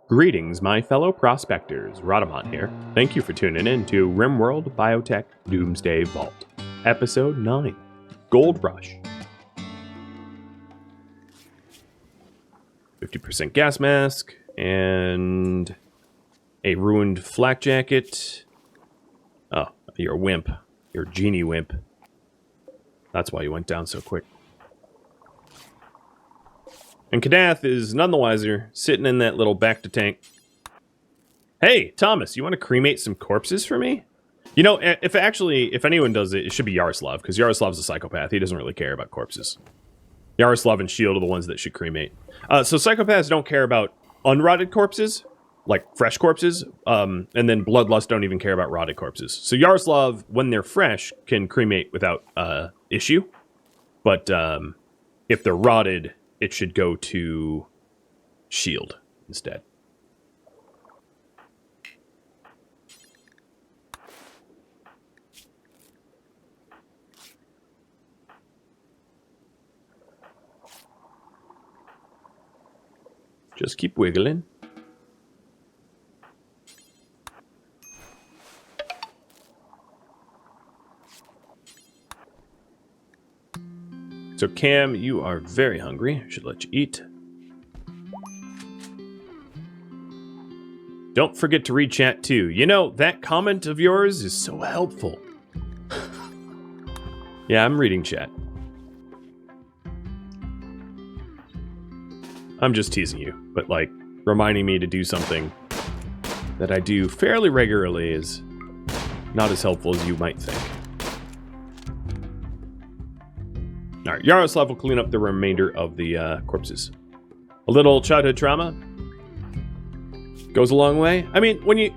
Greetings, my fellow prospectors. Rhadamant here. Thank you for tuning in to RimWorld Biotech Doomsday Vault, Episode 9, Gold Rush. 50% gas mask, and a ruined flak jacket. Oh, you're a wimp. You're a genie wimp. That's why you went down so quick. And Kadath is none the wiser, sitting in that little back-to-tank. Hey, Thomas, you want to cremate some corpses for me? You know, if anyone does it, it should be Yaroslav, because Yaroslav's a psychopath. He doesn't really care about corpses. Yaroslav and Shield are the ones that should cremate. So psychopaths don't care about unrotted corpses, like fresh corpses, and then Bloodlust don't even care about rotted corpses. So Yaroslav, when they're fresh, can cremate without issue. But if they're rotted, it should go to Shield instead. Just keep wiggling. So Cam, you are very hungry. I should let you eat. Don't forget to read chat too. You know, that comment of yours is so helpful. Yeah, I'm reading chat. I'm just teasing you, but like, reminding me to do something that I do fairly regularly is not as helpful as you might think. Alright, Yaroslav will clean up the remainder of the corpses. A little childhood trauma goes a long way. I mean, when you...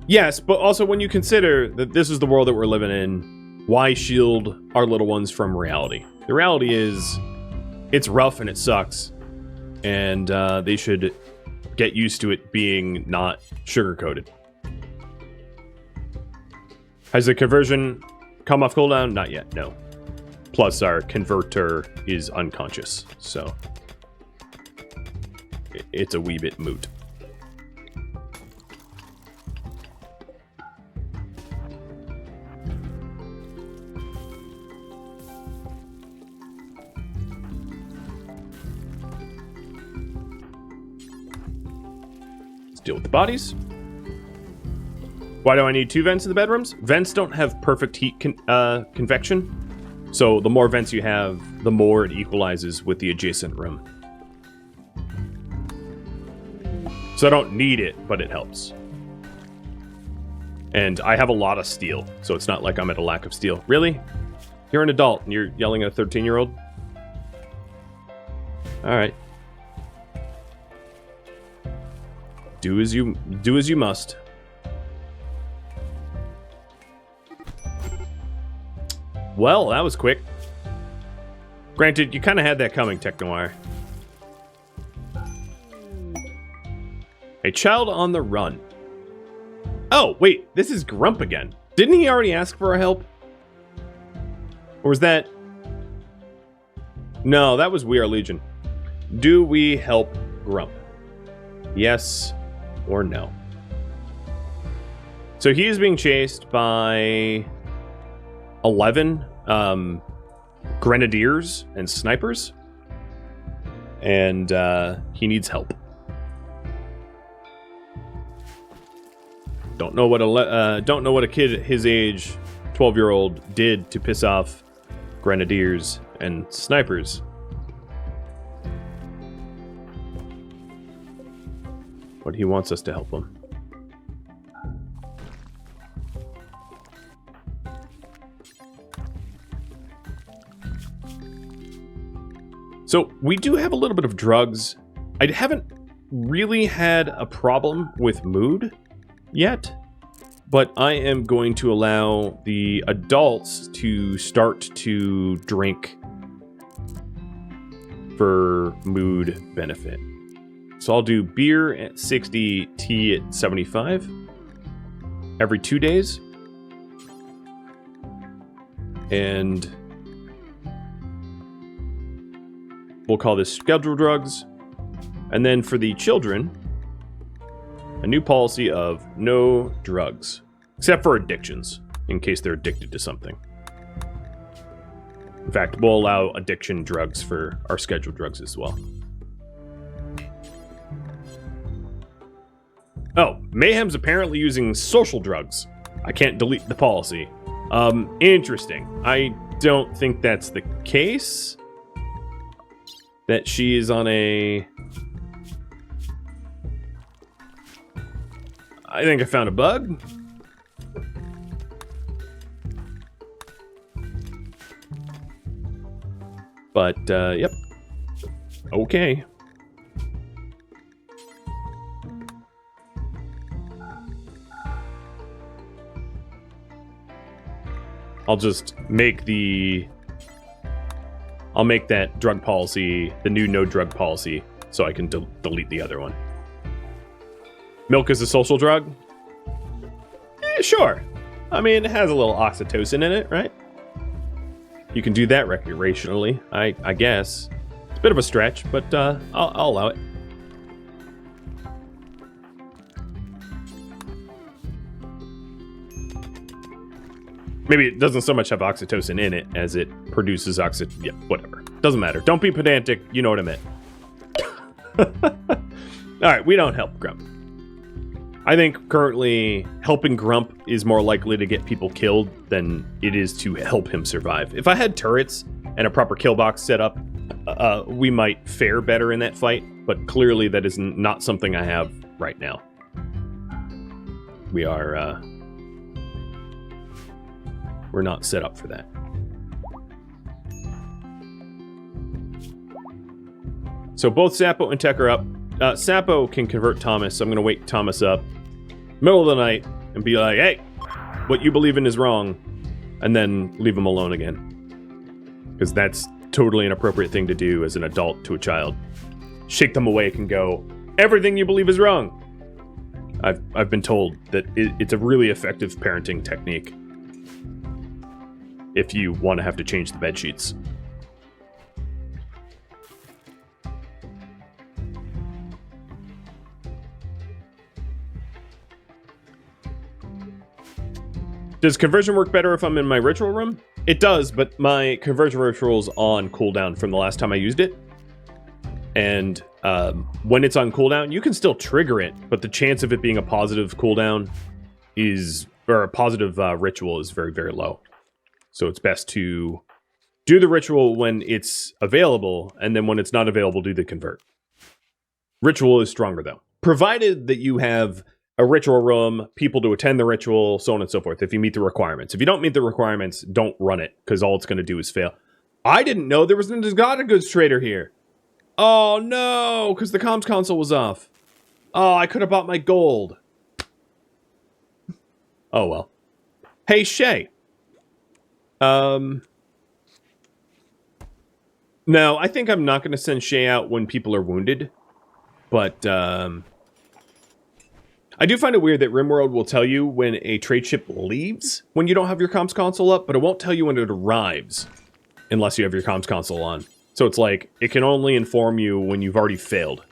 Yes, but also when you consider that this is the world that we're living in, why shield our little ones from reality? The reality is, it's rough and it sucks, and they should get used to it being not sugar-coated. Has the conversion come off cooldown? Not yet, no. Plus, our converter is unconscious, so it's a wee bit moot. Let's deal with the bodies. Why do I need 2 vents in the bedrooms? Vents don't have perfect heat convection. So the more vents you have, the more it equalizes with the adjacent room. So I don't need it, but it helps. And I have a lot of steel, so it's not like I'm at a lack of steel. Really? You're an adult and you're yelling at a 13-year-old? Alright. Do as you must. Well, that was quick. Granted, you kind of had that coming, Tech Noir. A child on the run. Oh, wait, this is Grump again. Didn't he already ask for our help? Or was that... No, that was We Are Legion. Do we help Grump? Yes or no? So he is being chased by 11 grenadiers and snipers, and he needs help. Don't know what a kid his age, 12-year-old, did to piss off grenadiers and snipers. But he wants us to help him. So, we do have a little bit of drugs. I haven't really had a problem with mood yet, but I am going to allow the adults to start to drink for mood benefit. So I'll do beer at 60, tea at 75 every 2 days. And we'll call this scheduled drugs. And then for the children, A new policy of no drugs. Except for addictions, in case they're addicted to something. In fact, we'll allow addiction drugs for our scheduled drugs as well. Oh, Mayhem's apparently using social drugs. I can't delete the policy. Interesting. I don't think that's the case. That she is on a... I think I found a bug. But, yep. Okay. I'll just make the... I'll make that drug policy, the new no drug policy, so I can delete the other one. Milk is a social drug? Sure. I mean, it has a little oxytocin in it, right? You can do that recreationally, I guess. It's a bit of a stretch, but I'll allow it. Maybe it doesn't so much have oxytocin in it as it produces yeah, whatever. Doesn't matter. Don't be pedantic. You know what I meant. Alright, we don't help Grump. I think currently helping Grump is more likely to get people killed than it is to help him survive. If I had turrets and a proper kill box set up, we might fare better in that fight, but clearly that is not something I have right now. We are, we're not set up for that. So both Sapo and Tech are up. Sapo can convert Thomas, so I'm going to wake Thomas up middle of the night and be like, hey, what you believe in is wrong, and then leave him alone again. Because that's totally an appropriate thing to do as an adult to a child. Shake them awake and go, everything you believe is wrong. I've been told that it's a really effective parenting technique if you want to have to change the bed sheets. Does conversion work better if I'm in my ritual room? It does, but my conversion ritual's on cooldown from the last time I used it. And when it's on cooldown, you can still trigger it, but the chance of it being a positive cooldown is, or a positive ritual is very, very low. So it's best to do the ritual when it's available, and then when it's not available, do the convert. Ritual is stronger though. Provided that you have a ritual room, people to attend the ritual, so on and so forth, if you meet the requirements. If you don't meet the requirements, don't run it, because all it's going to do is fail. I didn't know there was an exotic goods trader here. Oh no, because the comms console was off. Oh, I could have bought my gold. Oh well. Hey, Shay. No, I think I'm not going to send Shay out when people are wounded, but I do find it weird that RimWorld will tell you when a trade ship leaves when you don't have your comms console up, but it won't tell you when it arrives unless you have your comms console on. So it's like, it can only inform you when you've already failed,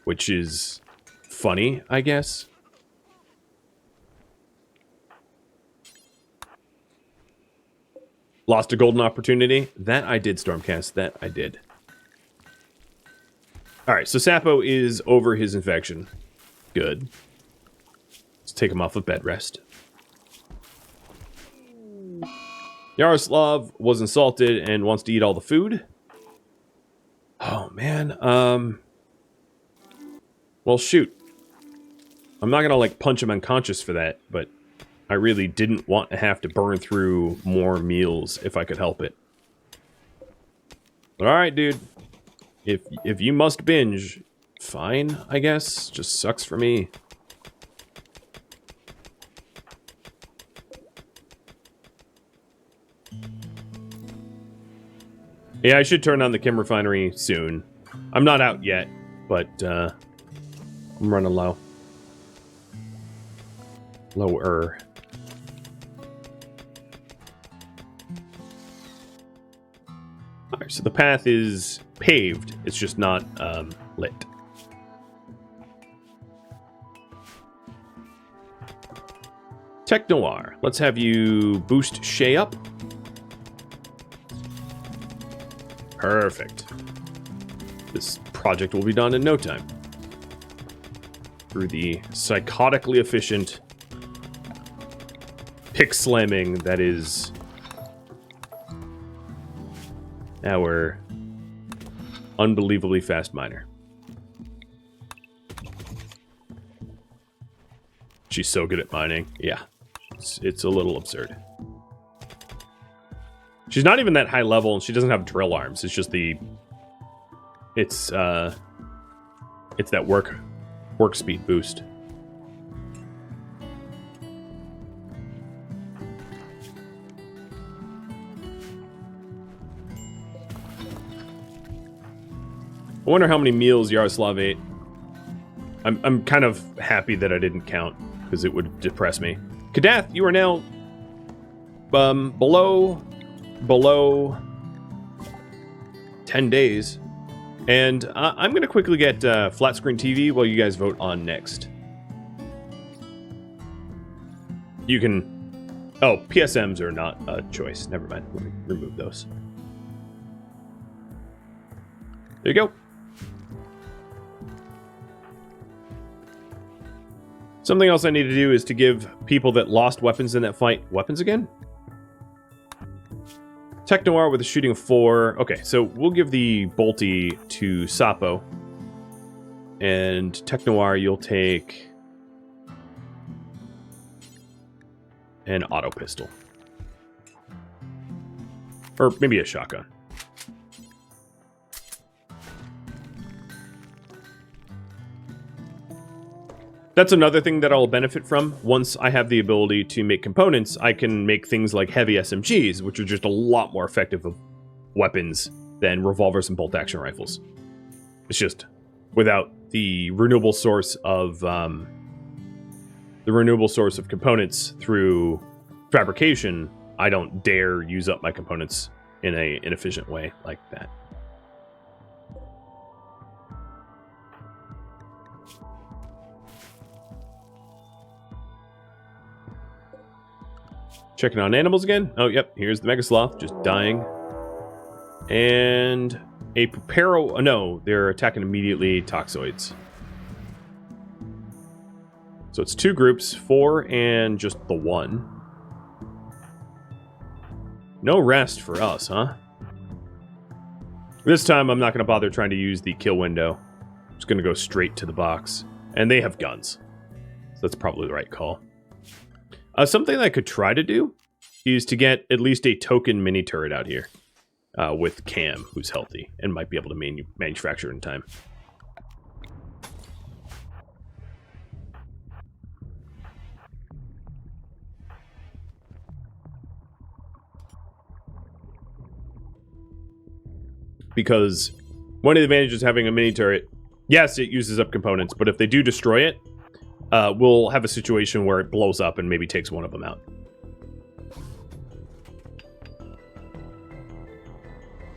which is funny, I guess. Lost a golden opportunity? That I did, Stormcast. That I did. Alright, so Sapo is over his infection. Good. Let's take him off of bed rest. Yaroslav was insulted and wants to eat all the food. Oh, man. Well, shoot. I'm not gonna, like, punch him unconscious for that, but I really didn't want to have to burn through more meals if I could help it. Alright, dude. If you must binge, fine, I guess. Just sucks for me. Yeah, I should turn on the chem refinery soon. I'm not out yet, but I'm running low. Lower. Alright, so the path is paved. It's just not lit. Tech Noir. Let's have you boost Shay up. Perfect. This project will be done in no time. Through the psychotically efficient pick slamming that is our unbelievably fast miner. She's so good at mining. Yeah, it's a little absurd. She's not even that high level, and she doesn't have drill arms. It's just it's that work speed boost. I wonder how many meals Yaroslav ate. I'm kind of happy that I didn't count, because it would depress me. Kadath, you are now below 10 days. And I'm going to quickly get flat screen TV while you guys vote on next. You can... Oh, PSMs are not a choice. Never mind. Let me remove those. There you go. Something else I need to do is to give people that lost weapons in that fight weapons again. Tech Noir with a shooting of 4. Okay, so we'll give the Bolty to Sapo. And Tech Noir, you'll take an auto pistol. Or maybe a shotgun. That's another thing that I'll benefit from. Once I have the ability to make components, I can make things like heavy SMGs, which are just a lot more effective of weapons than revolvers and bolt-action rifles. It's just, without the renewable source of components through fabrication, I don't dare use up my components in an inefficient way like that. Checking on animals again. Oh, yep. Here's the Mega Sloth just dying. And a Preparo... Oh, no, they're attacking immediately toxoids. So it's 2 groups, 4 and just the 1. No rest for us, huh? This time I'm not going to bother trying to use the kill window. I'm just going to go straight to the box. And they have guns. So that's probably the right call. Something I could try to do is to get at least a token mini turret out here with Cam, who's healthy and might be able to manufacture in time. Because one of the advantages of having a mini turret, yes, it uses up components, but if they do destroy it, we'll have a situation where it blows up and maybe takes one of them out.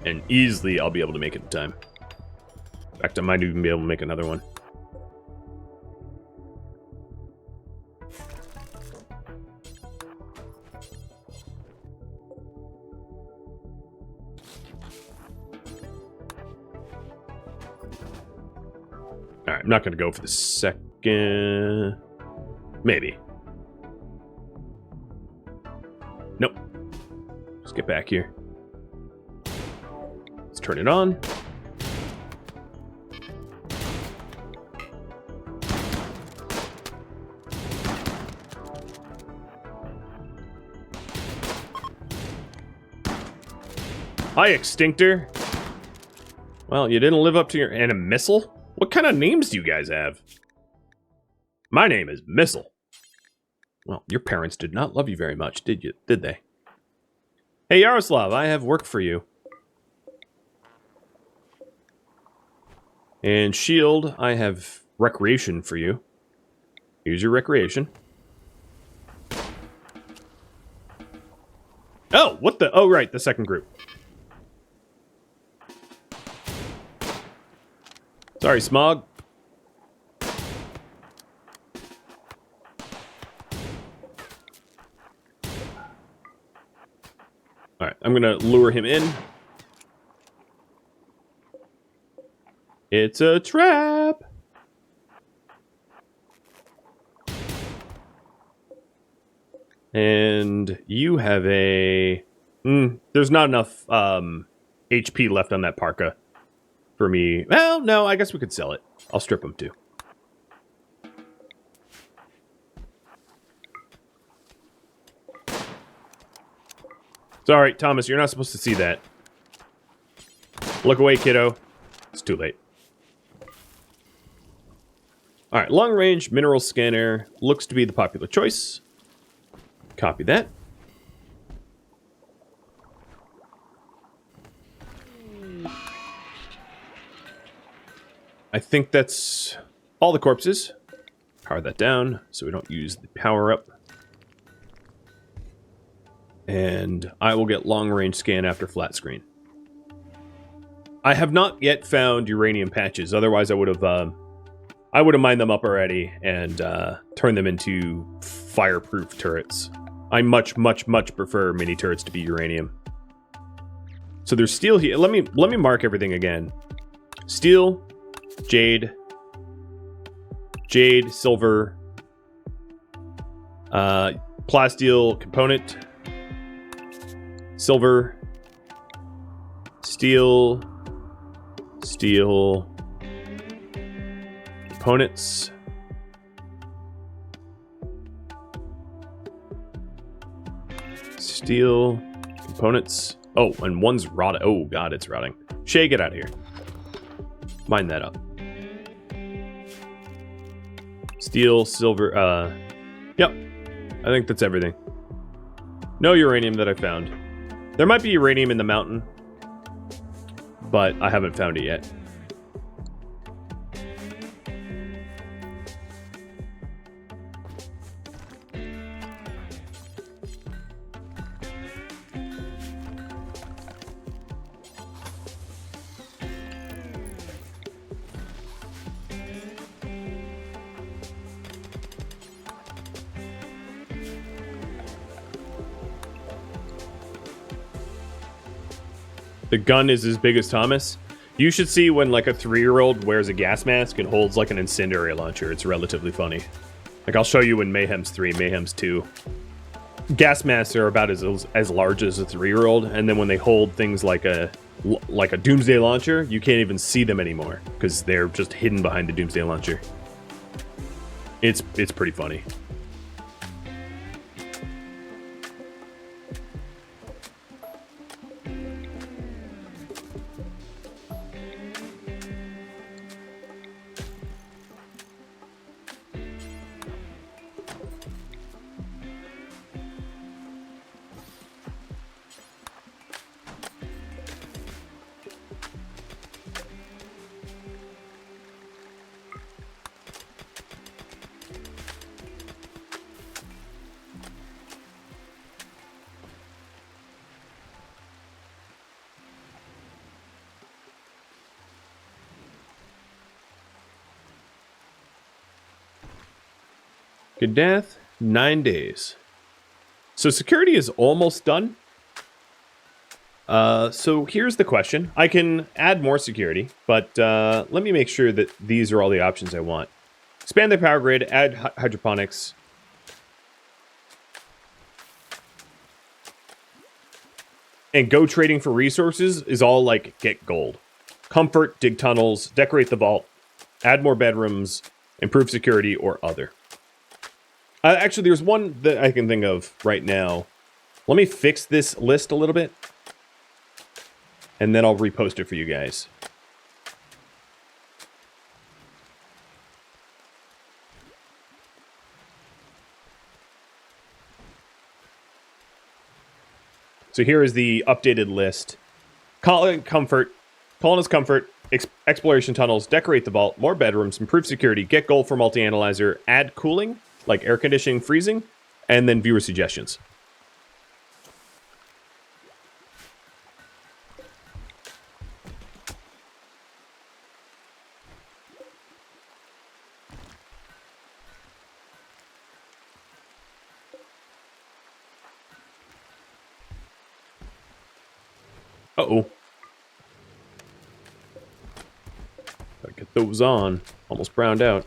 And easily I'll be able to make it in time. In fact, I might even be able to make another one. Alright, I'm not going to go for the second... Maybe. Nope. Let's get back here. Let's turn it on. Hi, Extinctor. Well, you didn't live up to your... And a missile? What kind of names do you guys have? My name is Missile. Well, your parents did not love you very much, did they? Hey, Yaroslav, I have work for you. And Shield, I have recreation for you. Here's your recreation. Oh, what the... Oh, right, the second group. Sorry, Smog. I'm gonna lure him in. It's a trap. And you have a... there's not enough HP left on that parka for me. Well, no, I guess we could sell it. I'll strip him too. Sorry, Thomas, you're not supposed to see that. Look away, kiddo. It's too late. Alright, long-range mineral scanner looks to be the popular choice. Copy that. I think that's all the corpses. Power that down so we don't use the power-up. And I will get long-range scan after flat screen. I have not yet found uranium patches. Otherwise, I would have mined them up already and turned them into fireproof turrets. I much prefer mini turrets to be uranium. So there's steel here. Let me mark everything again. Steel, jade, silver, plasteel component, silver, steel, components, steel, components. Oh, and one's rotting. Oh god, it's rotting. Shay, get out of here. Mine that up. Steel, silver, yep. I think that's everything. No uranium that I found. There might be uranium in the mountain, but I haven't found it yet. The gun is as big as Thomas. You should see when like a 3-year-old wears a gas mask and holds like an incendiary launcher. It's relatively funny. Like I'll show you in Mayhem's 3, Mayhem's 2. Gas masks are about as large as a 3-year-old, and then when they hold things like a Doomsday launcher, you can't even see them anymore because they're just hidden behind the Doomsday launcher. It's pretty funny. Good death, 9 days. So security is almost done. So here's the question. I can add more security, but let me make sure that these are all the options I want. Expand the power grid, add hydroponics. And go trading for resources is all like get gold. Comfort, dig tunnels, decorate the vault, add more bedrooms, improve security, or other. Actually, there's one that I can think of right now. Let me fix this list a little bit. And then I'll repost it for you guys. So here is the updated list. Colonist comfort, exploration tunnels, decorate the vault, more bedrooms, improve security, get gold for multi-analyzer, add cooling, like air conditioning, freezing, and then viewer suggestions. Uh-oh. Gotta get those on. Almost browned out.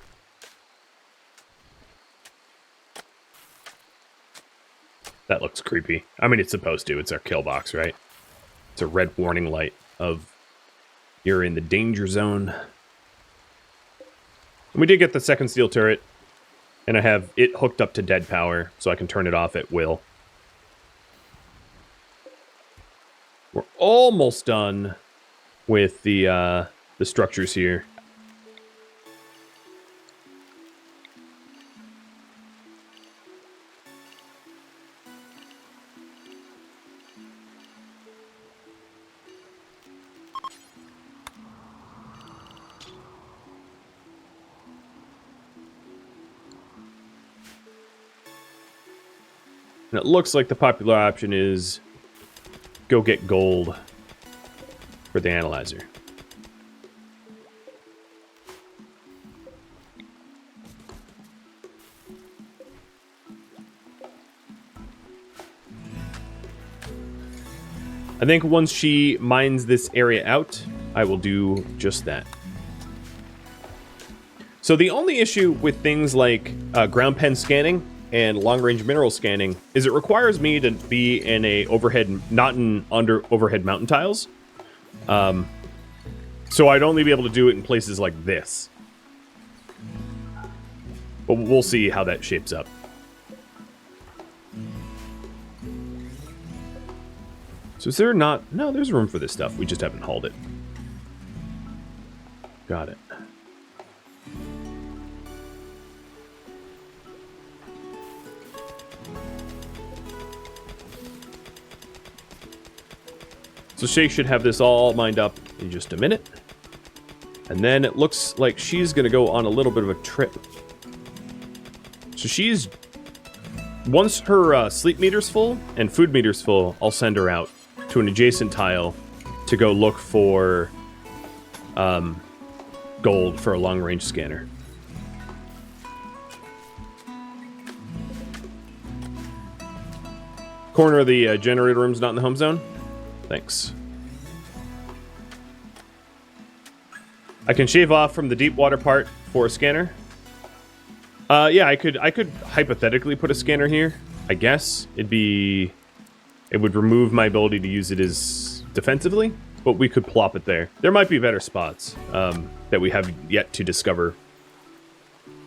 That looks creepy. I mean, it's supposed to. It's our kill box, right? It's a red warning light of you're in the danger zone. And we did get the second steel turret, and I have it hooked up to dead power, so I can turn it off at will. We're almost done with the structures here. And it looks like the popular option is go get gold for the analyzer. I think once she mines this area out, I will do just that. So the only issue with things like ground pen scanning and long-range mineral scanning is it requires me to be in a overhead, not in under overhead mountain tiles. So I'd only be able to do it in places like this. But we'll see how that shapes up. So is there not... No, there's room for this stuff. We just haven't hauled it. Got it. So Shay should have this all mined up in just a minute. And then it looks like she's going to go on a little bit of a trip. So she's... Once her sleep meter's full and food meter's full, I'll send her out to an adjacent tile to go look for gold for a long-range scanner. Corner of the generator room's not in the home zone? Thanks. I can shave off from the deep water part for a scanner. Yeah, I could hypothetically put a scanner here. I guess it would remove my ability to use it as defensively, but we could plop it there. There might be better spots that we have yet to discover.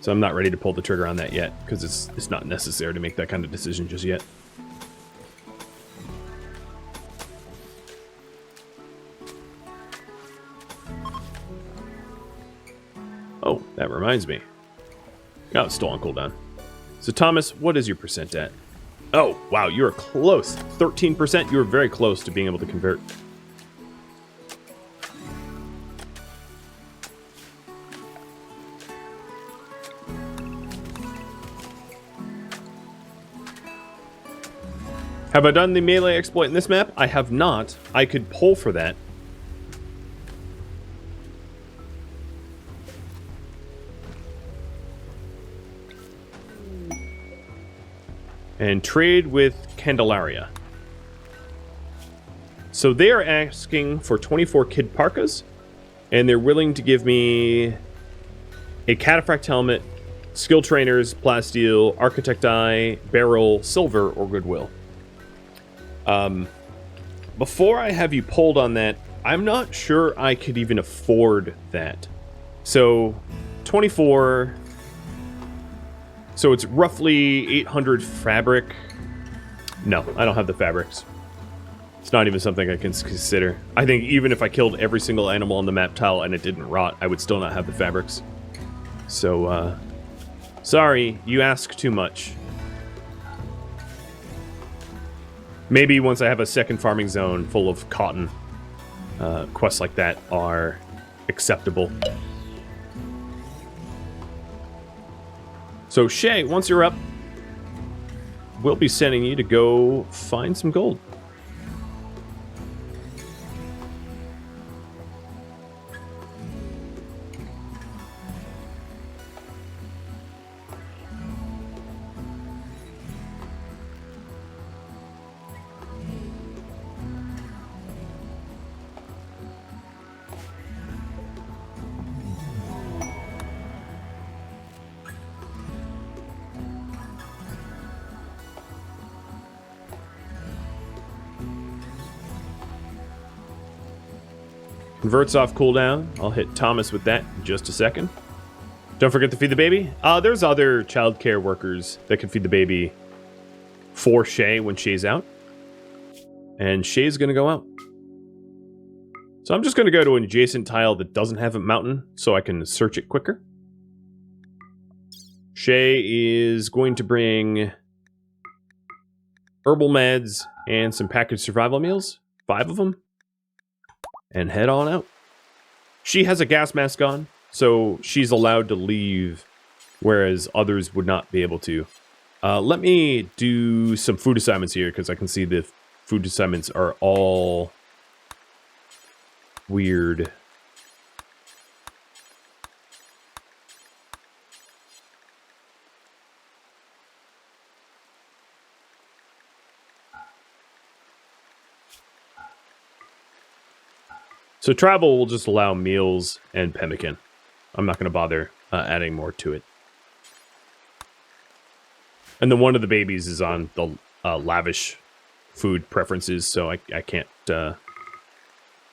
So I'm not ready to pull the trigger on that yet because it's not necessary to make that kind of decision just yet. Oh, that reminds me. Oh, it's still on cooldown. So, Thomas, what is your percent at? Oh, wow, you're close. 13%. You were very close to being able to convert. Have I done the melee exploit in this map? I have not. I could pull for that. And trade with Candelaria. So they are asking for 24 kid parkas, and they're willing to give me a cataphract helmet, skill trainers, plasteel, architect eye, barrel, silver, or goodwill. Before I have you pulled on that, I'm not sure I could even afford that. So 24... So it's roughly 800 fabric. No, I don't have the fabrics. It's not even something I can consider. I think even if I killed every single animal on the map tile and it didn't rot, I would still not have the fabrics. So, sorry, you ask too much. Maybe once I have a second farming zone full of cotton, quests like that are acceptable. So, Shay, once you're up, we'll be sending you to go find some gold. Converts off cooldown. I'll hit Thomas with that in just a second. Don't forget to feed the baby. There's other childcare workers that can feed the baby for Shay when Shay's out. And Shay's going to go out. So I'm just going to go to an adjacent tile that doesn't have a mountain so I can search it quicker. Shay is going to bring herbal meds and some packaged survival meals. 5 of them. And head on out. She has a gas mask on, so she's allowed to leave, whereas others would not be able to. Let me do some food assignments here, because I can see the food assignments are all weird. So travel will just allow meals and pemmican. I'm not going to bother adding more to it. And then one of the babies is on the lavish food preferences, so I can't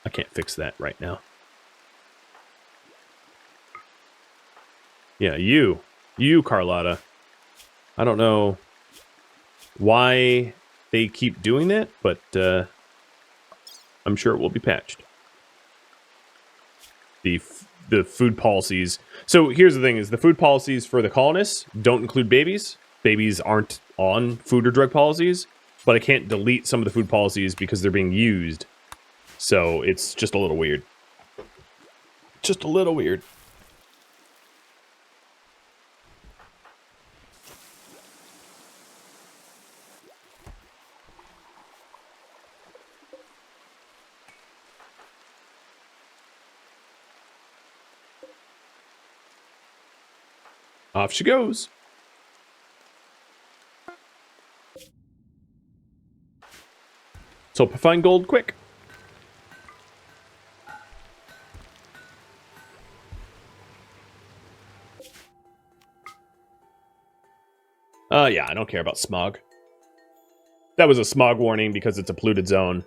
fix that right now. Yeah, you Carlotta. I don't know why they keep doing that, but I'm sure it will be patched. The food policies. So here's the thing: is the food policies for the colonists don't include babies. Babies aren't on food or drug policies, but I can't delete some of the food policies because they're being used. So it's just a little weird. Just a little weird. Off she goes. So find gold quick. Yeah, I don't care about smog. That was a smog warning because it's a polluted zone.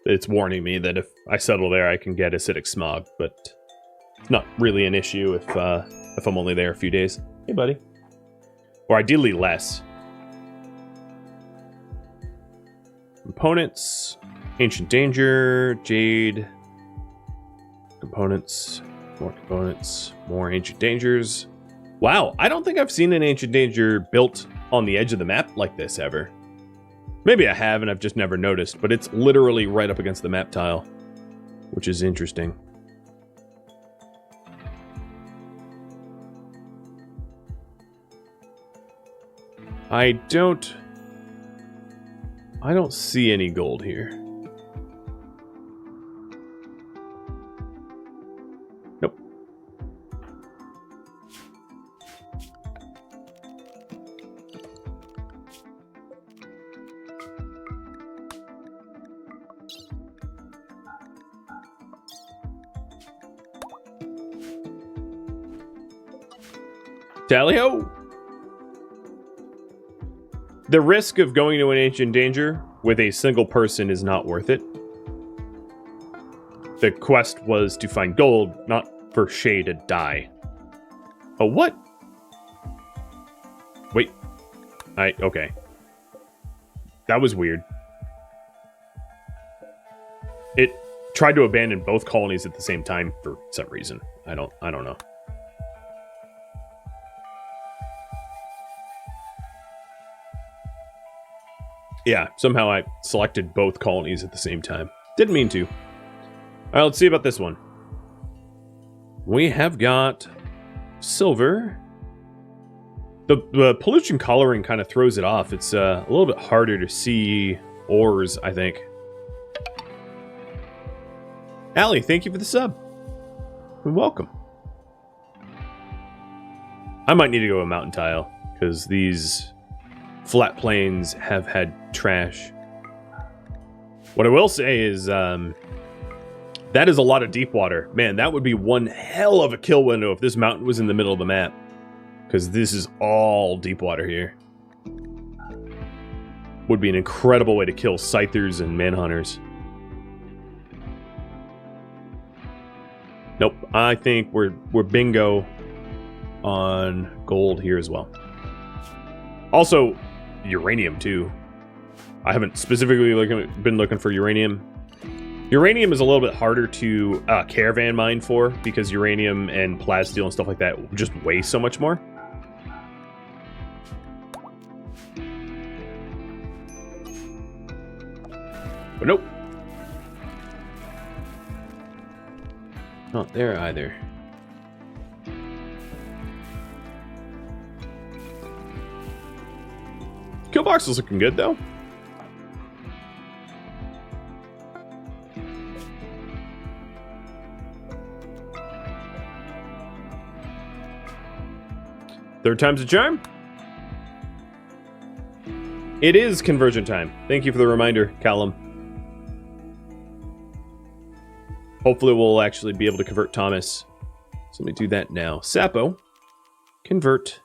It's warning me that if I settle there, I can get acidic smog, but it's not really an issue if I'm only there a few days. Hey, buddy. Or ideally less. Components. Ancient Danger. Jade. Components. More Ancient Dangers. Wow, I don't think I've seen an Ancient Danger built on the edge of the map like this ever. Maybe I have and I've just never noticed, but it's literally right up against the map tile, which is interesting. I don't see any gold here. Nope. Tally-ho! The risk of going to an Ancient Danger with a single person is not worth it. The quest was to find gold, not for Shay to die. Oh, what? Wait. Okay. That was weird. It tried to abandon both colonies at the same time for some reason. I don't know. Yeah, somehow I selected both colonies at the same time. Didn't mean to. All right, let's see about this one. We have got silver. The pollution coloring kind of throws it off. It's a little bit harder to see ores, I think. Allie, thank you for the sub. And welcome. I might need to go a mountain tile, because these flat plains have had trash. What I will say is, that is a lot of deep water. Man, that would be one hell of a kill window if this mountain was in the middle of the map. Because this is all deep water here. Would be an incredible way to kill scythers and manhunters. Nope. I think we're bingo on gold here as well. Also, uranium too. I haven't specifically been looking for uranium. Uranium is a little bit harder to caravan mine for because uranium and plasteel and stuff like that just weigh so much more. But nope. Not there either. Kill box is looking good though. Third time's a charm. It is conversion time. Thank you for the reminder, Callum. Hopefully we'll actually be able to convert Thomas. So let me do that now. Sapo, convert.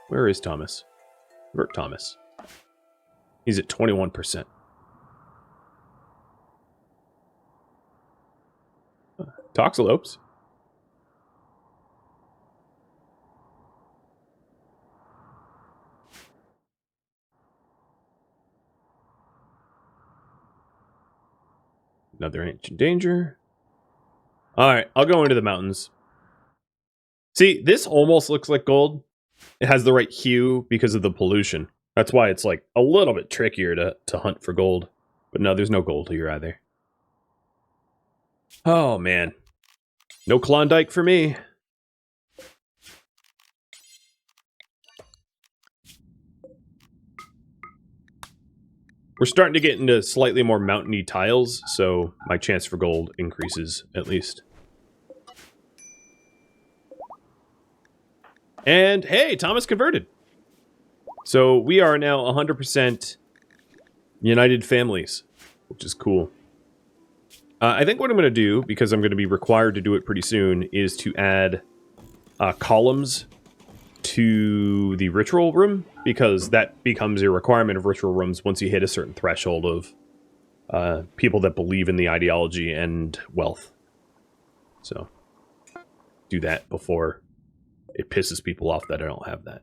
Where is Thomas? Convert Thomas. He's at 21%. Toxalopes. Another ancient danger. Alright, I'll go into the mountains. See, this almost looks like gold. It has the right hue because of the pollution. That's why it's like a little bit trickier to hunt for gold. But no, there's no gold here either. Oh, man. No Klondike for me. We're starting to get into slightly more mountainy tiles, so my chance for gold increases, at least. And, hey, Thomas converted. So we are now 100% united families, which is cool. I think what I'm going to do, because I'm going to be required to do it pretty soon, is to add columns to the ritual room, because that becomes a requirement of ritual rooms once you hit a certain threshold of people that believe in the ideology and wealth. So, do that before it pisses people off that I don't have that.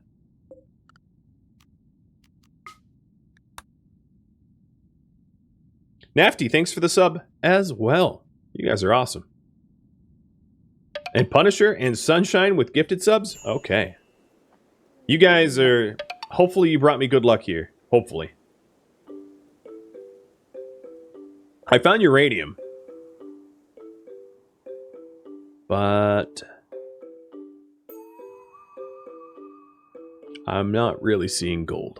Nafty, thanks for the sub as well. You guys are awesome. And Punisher and Sunshine with gifted subs? Okay. You guys are... Hopefully you brought me good luck here. Hopefully. I found uranium. But... I'm not really seeing gold.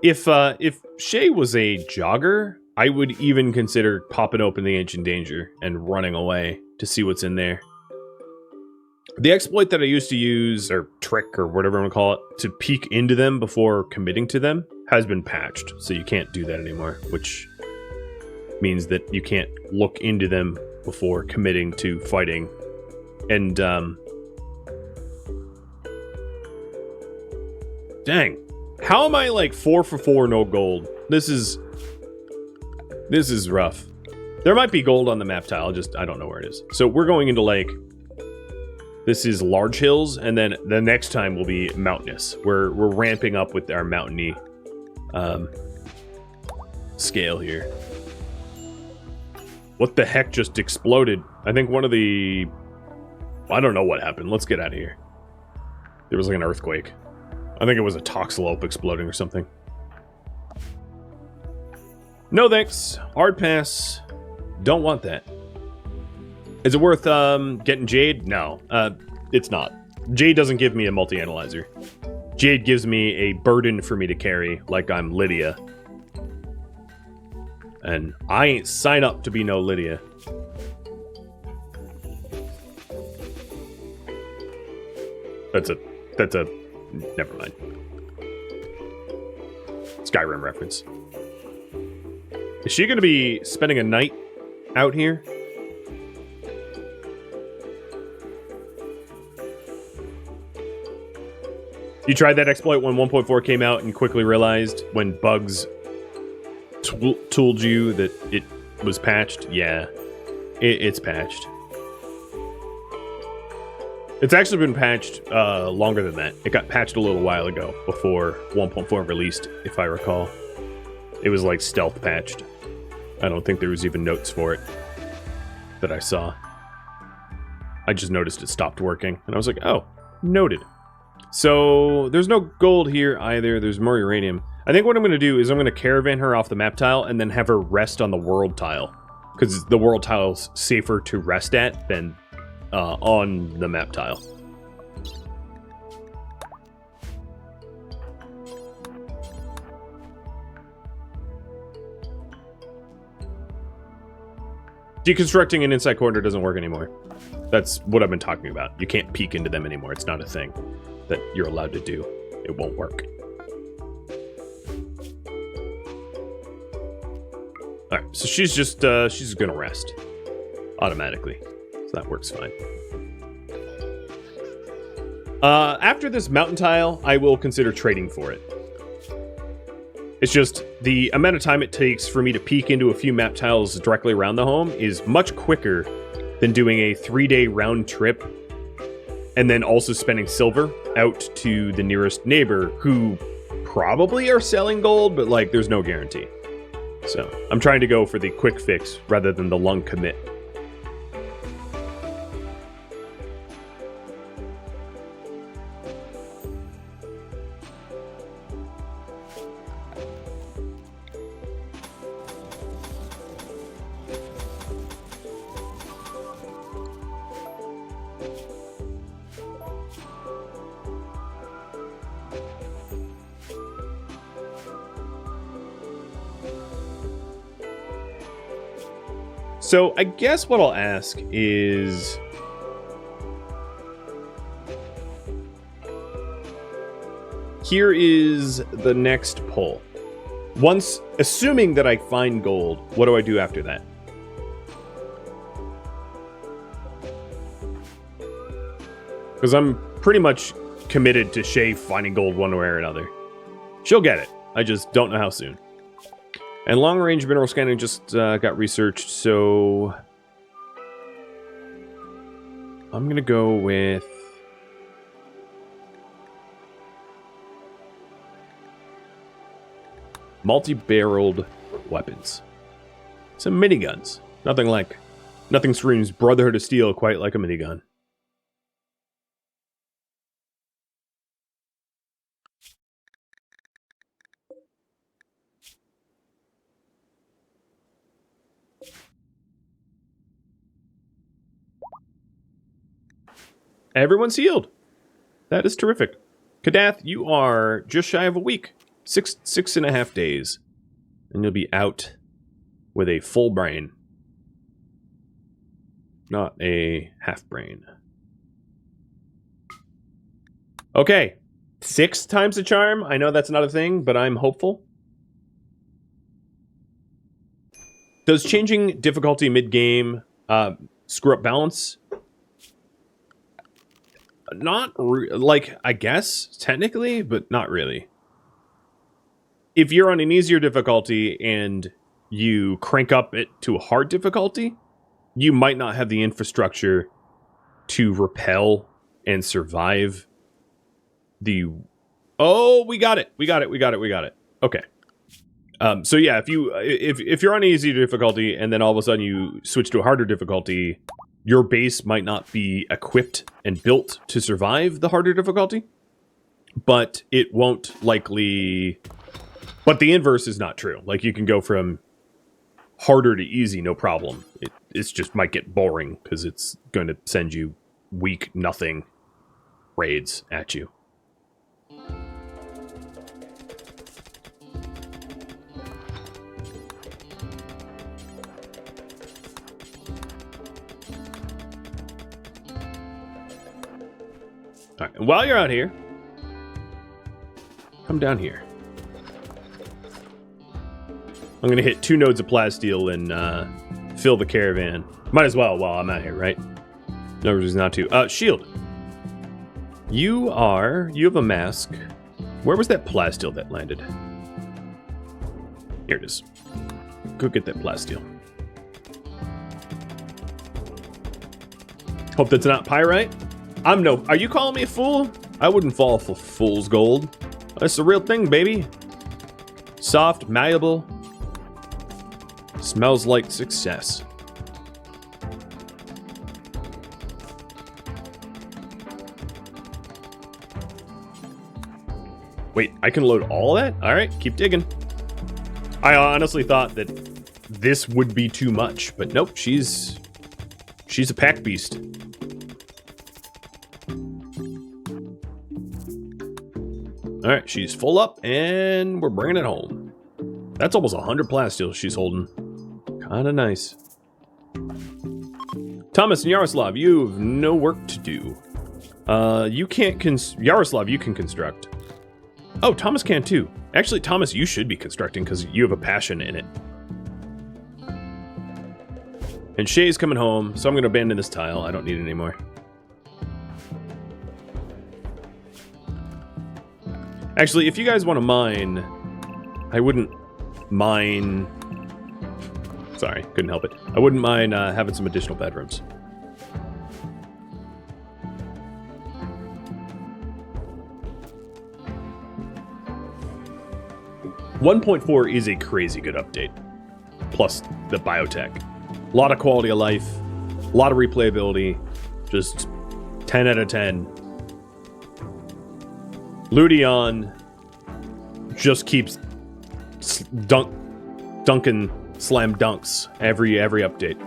If Shay was a jogger, I would even consider popping open the Ancient Danger and running away to see what's in there. The exploit that I used to use, or trick, or whatever I want to call it, to peek into them before committing to them, has been patched, so you can't do that anymore, which means that you can't look into them before committing to fighting. And, dang. How am I, like, 4 for 4, no gold? This is rough. There might be gold on the map tile, just, I don't know where it is. So we're going into, like... This is large hills, and then the next time will be mountainous. We're ramping up with our mountainy scale here. What the heck just exploded? I think one of the... I don't know what happened. Let's get out of here. There was like an earthquake. I think it was a toxalope exploding or something. No thanks. Hard pass. Don't want that. Is it worth getting Jade? No, it's not. Jade doesn't give me a multi-analyzer. Jade gives me a burden for me to carry, like I'm Lydia. And I ain't sign up to be no Lydia. That's a, never mind. Skyrim reference. Is she gonna be spending a night out here? You tried that exploit when 1.4 came out and quickly realized when bugs told you that it was patched? Yeah. It's patched. It's actually been patched longer than that. It got patched a little while ago, before 1.4 released, if I recall. It was like stealth patched. I don't think there was even notes for it that I saw. I just noticed it stopped working, and I was like, oh, noted. So there's no gold here either. There's more uranium. I think what I'm going to do is I'm going to caravan her off the map tile and then have her rest on the world tile, because the world tile's safer to rest at than on the map tile. Deconstructing an inside corridor doesn't work anymore. That's what I've been talking about. You can't peek into them anymore. It's not a thing that you're allowed to do. It won't work. Alright, so she's just gonna rest automatically. So that works fine. After this mountain tile, I will consider trading for it. It's just the amount of time it takes for me to peek into a few map tiles directly around the home is much quicker than doing a 3-day round trip and then also spending silver out to the nearest neighbor who probably are selling gold, but like there's no guarantee. So I'm trying to go for the quick fix rather than the long commit. So I guess what I'll ask is, here is the next poll. Once, assuming that I find gold, what do I do after that? Because I'm pretty much committed to Shay finding gold one way or another. She'll get it. I just don't know how soon. And long-range mineral scanning just got researched, so I'm going to go with multi-barreled weapons. Some miniguns. Nothing screams Brotherhood of Steel quite like a minigun. Everyone's healed. That is terrific. Kadath, you are just shy of a week. 6.5 days. And you'll be out with a full brain. Not a half brain. Okay. 6 times the charm. I know that's not a thing, but I'm hopeful. Does changing difficulty mid-game screw up balance? Not like, I guess, technically, but not really. If you're on an easier difficulty and you crank up it to a hard difficulty, you might not have the infrastructure to repel and survive the... Oh, we got it. We got it. Okay. So yeah, if you're on easy difficulty and then all of a sudden you switch to a harder difficulty, your base might not be equipped and built to survive the harder difficulty, but it won't likely... But the inverse is not true. Like, you can go from harder to easy, no problem. It's just might get boring, because it's going to send you weak, nothing raids at you. All right, and while you're out here, come down here. I'm going to hit 2 nodes of plasteel and fill the caravan. Might as well while I'm out here, right? No reason not to. Shield. You have a mask. Where was that plasteel that landed? Here it is. Go get that plasteel. Hope that's not pyrite. Are you calling me a fool? I wouldn't fall for fool's gold. That's the real thing, baby. Soft, malleable. Smells like success. Wait, I can load all of that? All right, keep digging. I honestly thought that this would be too much, but nope, she's a pack beast. All right, she's full up, and we're bringing it home. That's almost 100 plasteel she's holding. Kind of nice. Thomas and Yaroslav, you have no work to do. You can't Yaroslav, you can construct. Oh, Thomas can too. Actually, Thomas, you should be constructing because you have a passion in it. And Shay's coming home, so I'm going to abandon this tile. I don't need it anymore. Actually, if you guys want to mine, I wouldn't mine... Sorry, couldn't help it. I wouldn't mind having some additional bedrooms. .4 is a crazy good update. Plus the biotech. A lot of quality of life, a lot of replayability, just 10 out of 10. Ludion just keeps dunking slam dunks every update.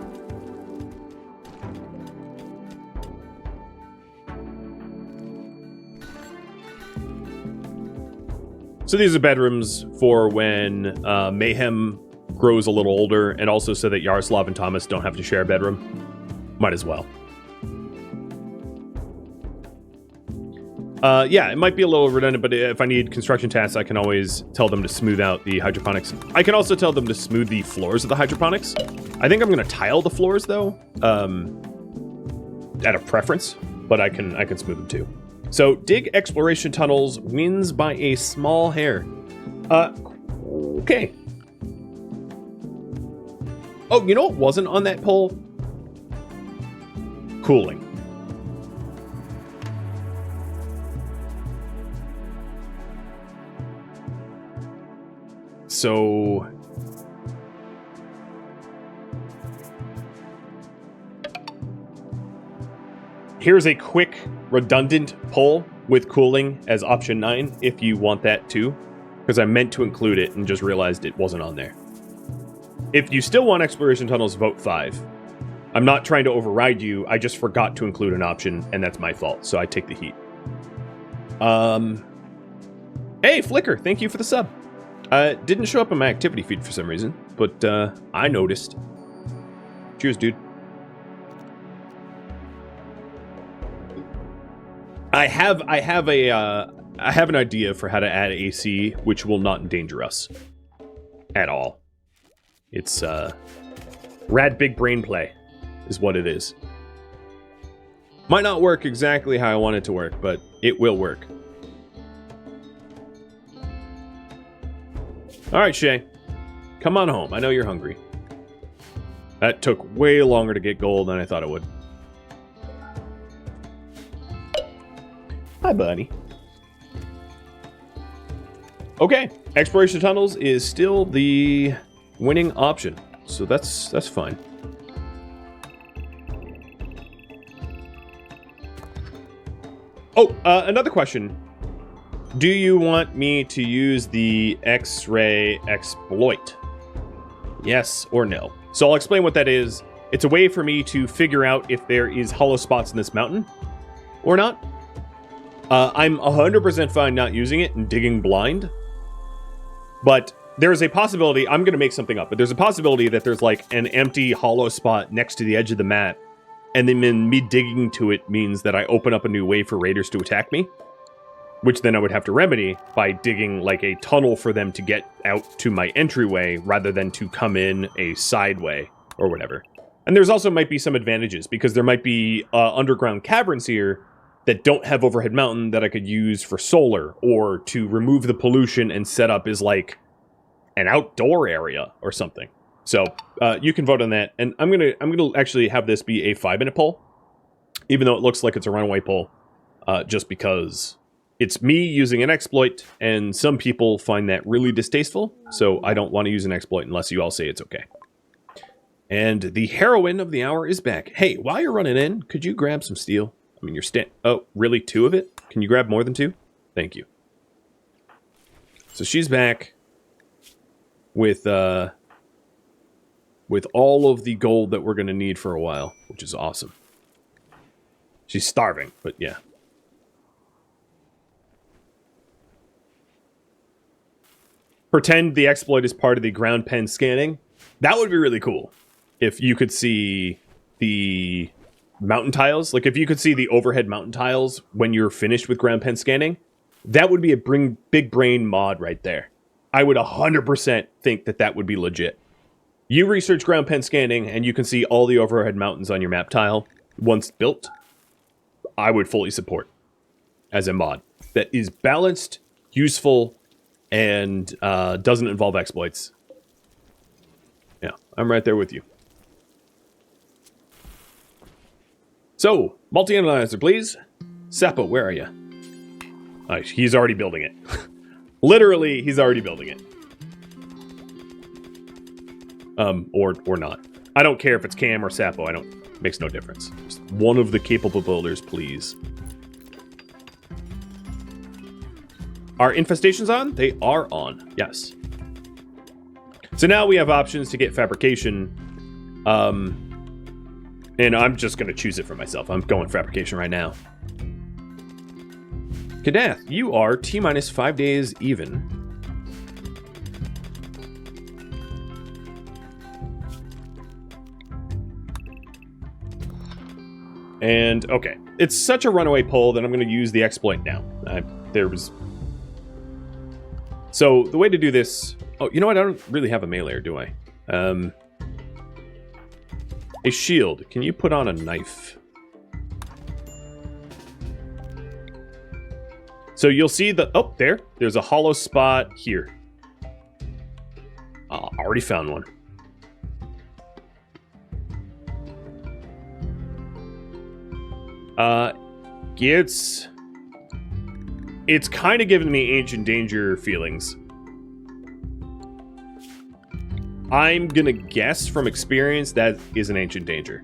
So these are bedrooms for when Mayhem grows a little older, and also so that Yaroslav and Thomas don't have to share a bedroom. Might as well. Yeah, it might be a little redundant, but if I need construction tasks, I can always tell them to smooth out the hydroponics. I can also tell them to smooth the floors of the hydroponics. I think I'm going to tile the floors, though, out of preference, but I can smooth them, too. So, dig exploration tunnels wins by a small hair. Okay. Oh, you know what wasn't on that poll? Cooling. So... here's a quick, redundant poll with cooling as option 9, if you want that too. Because I meant to include it and just realized it wasn't on there. If you still want exploration tunnels, vote 5. I'm not trying to override you, I just forgot to include an option, and that's my fault, so I take the heat. Hey, Flicker, thank you for the sub. Didn't show up on my activity feed for some reason, but I noticed. Cheers, dude. I have an idea for how to add AC, which will not endanger us at all. It's rad big brain play is what it is. Might not work exactly how I want it to work, but it will work. All right, Shay, come on home. I know you're hungry. That took way longer to get gold than I thought it would. Hi, buddy. Okay, exploration tunnels is still the winning option, so that's fine. Oh, another question. Do you want me to use the X-ray exploit? Yes or no? So I'll explain what that is. It's a way for me to figure out if there is hollow spots in this mountain or not. I'm 100% fine not using it and digging blind. But there's a possibility, I'm going to make something up, but there's a possibility that there's like an empty hollow spot next to the edge of the map. And then me digging to it means that I open up a new way for raiders to attack me. Which then I would have to remedy by digging like a tunnel for them to get out to my entryway rather than to come in a side way or whatever. And there's also might be some advantages because there might be underground caverns here that don't have overhead mountain that I could use for solar or to remove the pollution and set up as like an outdoor area or something. So you can vote on that. And I'm gonna actually have this be a 5-minute poll. even though it looks like it's a runaway pull, just because it's me using an exploit, and some people find that really distasteful, so I don't want to use an exploit unless you all say it's okay. And the heroine of the hour is back. Hey, while you're running in, could you grab some steel? I mean, oh, really? 2 of it? Can you grab more than 2? Thank you. So she's back with all of the gold that we're going to need for a while, which is awesome. She's starving, but yeah. Pretend the exploit is part of the ground pen scanning. That would be really cool. If you could see the mountain tiles, like if you could see the overhead mountain tiles when you're finished with ground pen scanning, that would be a big brain mod right there. I would 100% think that that would be legit. You research ground pen scanning and you can see all the overhead mountains on your map tile once built. I would fully support as a mod that is balanced, useful, and doesn't involve exploits. Yeah, I'm right there with you. So, multi-analyzer, please. Sapo, where are you? Oh, he's already building it. Literally, he's already building it. Or not. I don't care if it's Cam or Sapo. Makes no difference. Just one of the capable builders, please. Are infestations on? They are on. Yes. So now we have options to get fabrication. And I'm just going to choose it for myself. I'm going fabrication right now. Kadath, you are T-minus 5 days even. And, okay. It's such a runaway pull that I'm going to use the exploit now. So, the way to do this... Oh, you know what? I don't really have a meleeer, do I? A shield. Can you put on a knife? So you'll see the... Oh, there's a hollow spot here. Oh, already found one. It's kind of giving me Ancient Danger feelings. I'm gonna guess from experience that is an Ancient Danger.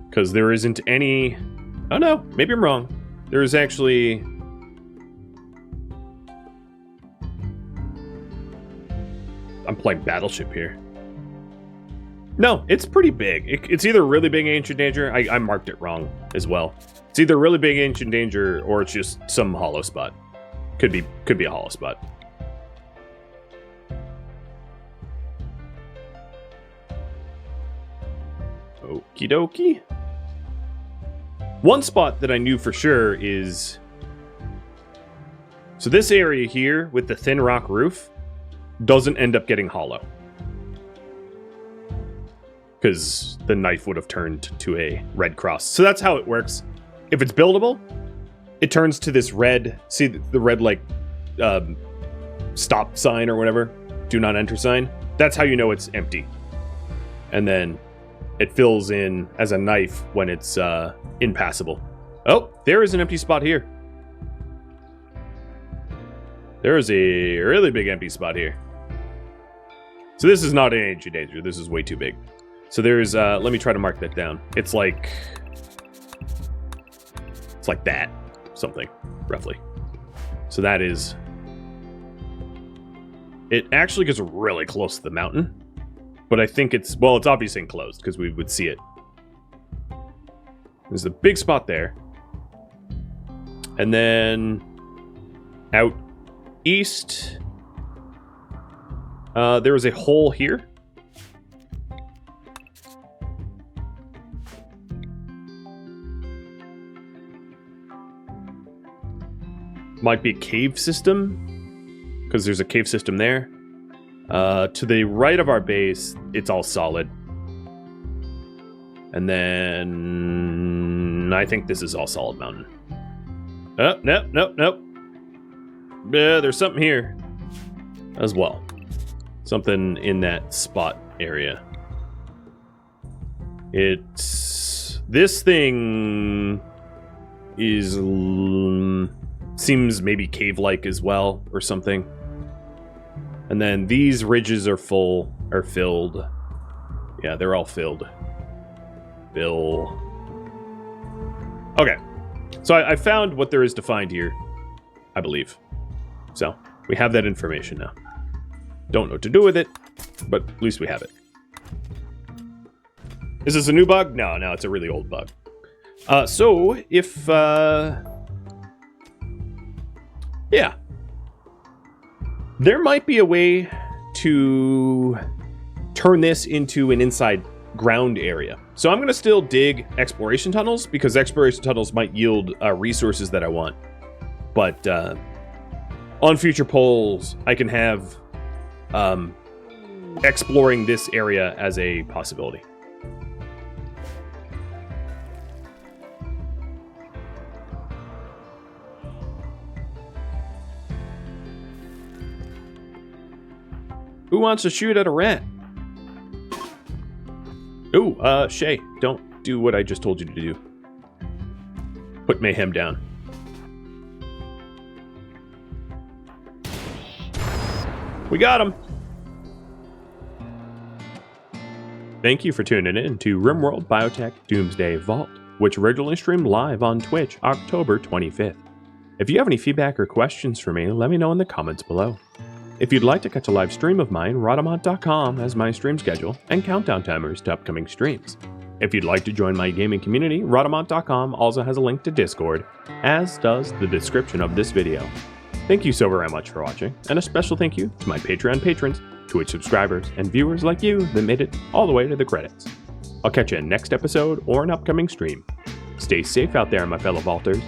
Because there isn't any... Oh no, maybe I'm wrong. There is actually... I'm playing Battleship here. No, it's pretty big. It's either really big Ancient Danger... I marked it wrong as well. It's either really big Ancient Danger or it's just some hollow spot. Could be a hollow spot. Okie dokie. One spot that I knew for sure is... So this area here with the thin rock roof doesn't end up getting hollow. Because the knife would have turned to a red cross. So that's how it works. If it's buildable, it turns to this red... See the red, like, stop sign or whatever? Do not enter sign? That's how you know it's empty. And then... it fills in as a knife when it's impassable. Oh, there is an empty spot here. There is a really big empty spot here. So this is not an Ancient Danger. This is way too big. So there's, let me try to mark that down. It's like that. Something, roughly. So that is... It actually gets really close to the mountain. But I think it's... Well, it's obviously enclosed, because we would see it. There's a big spot there. And then... out east... there was a hole here. Might be a cave system. Because there's a cave system there. To the right of our base, it's all solid. And then... I think this is all solid mountain. Oh, nope. Yeah, there's something here as well. Something in that spot area. It's This thing is seems maybe cave-like as well, or something. And then these ridges are filled. Yeah, they're all filled. Okay, so I found what there is to find here, I believe. So we have that information now. Don't know what to do with it, but at least we have it. Is this a new bug? No, it's a really old bug. So if yeah, there might be a way to turn this into an inside ground area. So I'm going to still dig exploration tunnels, because exploration tunnels might yield resources that I want. But on future polls, I can have exploring this area as a possibility. Who wants to shoot at a rat? Ooh, Shay, don't do what I just told you to do. Put mayhem down. We got him! Thank you for tuning in to RimWorld Biotech Doomsday Vault, which originally streamed live on Twitch October 25th. If you have any feedback or questions for me, let me know in the comments below. If you'd like to catch a live stream of mine, Rhadamant.com has my stream schedule and countdown timers to upcoming streams. If you'd like to join my gaming community, Rhadamant.com also has a link to Discord, as does the description of this video. Thank you so very much for watching, and a special thank you to my Patreon patrons, Twitch subscribers, and viewers like you that made it all the way to the credits. I'll catch you in next episode or an upcoming stream. Stay safe out there, my fellow vaulters,